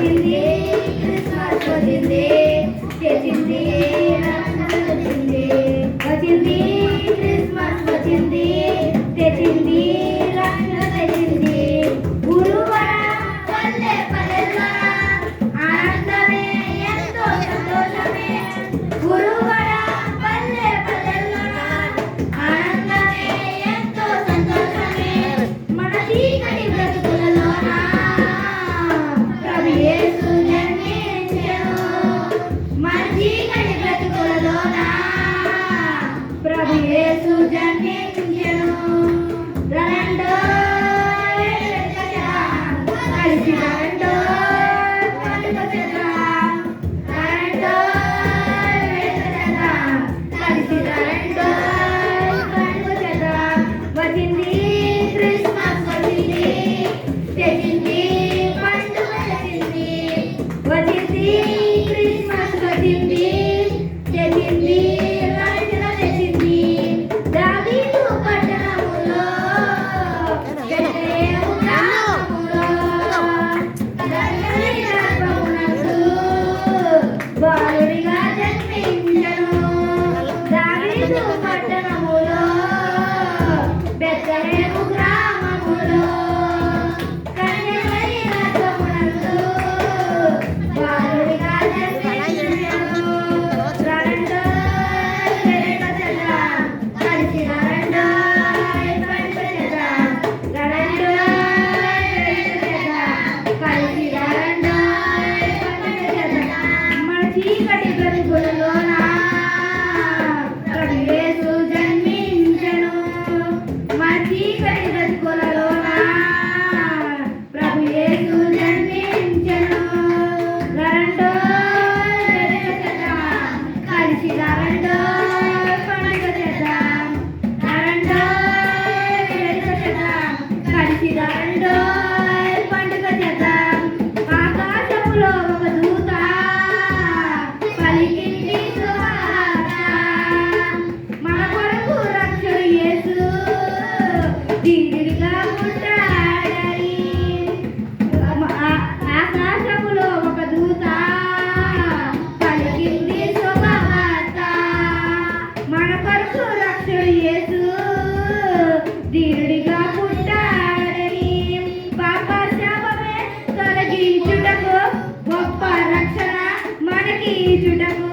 వచ్చింది క్రిస్మస్ వచ్చింది తెచ్చింది వచ్చింది వచ్చింది క్రిస్మస్ వచ్చింది తెచ్చింది రక్షణ తెచ్చింది గురువర పల్లె పల్లెల్లో ఆనందమే ఎంతో సంతోషమే గురువర పల్లె పల్లెల్లో ఆనందమే ఎంతో సంతోషమే మన చీకటి బ్రతుకులలోన ప్రభు యేసు జన్మించెను మన చీకటి బ్రతుకులలోన ప్రభు యేసు జన్మించెను రండో కలిసి రండో పండుగ చేద్దాం రండో కలిసి రండో పండుగ చేద్దాం వచ్చింది క్రిస్మస్ వచ్చింది తెచ్చింది పండుగ తెచ్చింది వచ్చింది క్రిస్మస్ వచ్చింది తెచ్చింది రక్షణ తెచ్చింది దావీదు పట్టణములో బెత్లెహేము గ్రామములో దర్శని గర్భమునందు బాలుడిగా జన్మించెను దావీదు పట్టణములో బెత్లెహేము గ్రామములో కన్యమరి గర్భమునందు బాలుడిగా జన్మించెను రండో వేడుక చేద్దాం కలిసి రండో పండుగ చేద్దాం రండో వేడుక చేద్దాం కలిసి రండో పండుగ చేద్దాం మన చీకటి బ్రతుకులలోన ప్రభు యేసు జన్మించెను మన చీకటి బ్రతుకులలోన ప్రభు యేసు జన్మించెను రండో వేడుక చేద్దాం కలిసి రండో పండుగ చేద్దాం రండో వేడుక చేద్దాం కలిసి రండో పండుగ చేద్దాం ఆకాశములో ఒక దూత పలికింది సువార్త మన కొరకు రక్షకుడు యేసు దీనుడిగా పుట్టాడని ఆకాశములో ఒక దూత పలికింది శుభవార్త మన కొరకు రక్షకుడు యేసు దీనుడిగా పుట్టాడని పాప శాపమే తొలగించుటకు గొప్ప రక్షణ మనకి ఇచ్చుటకు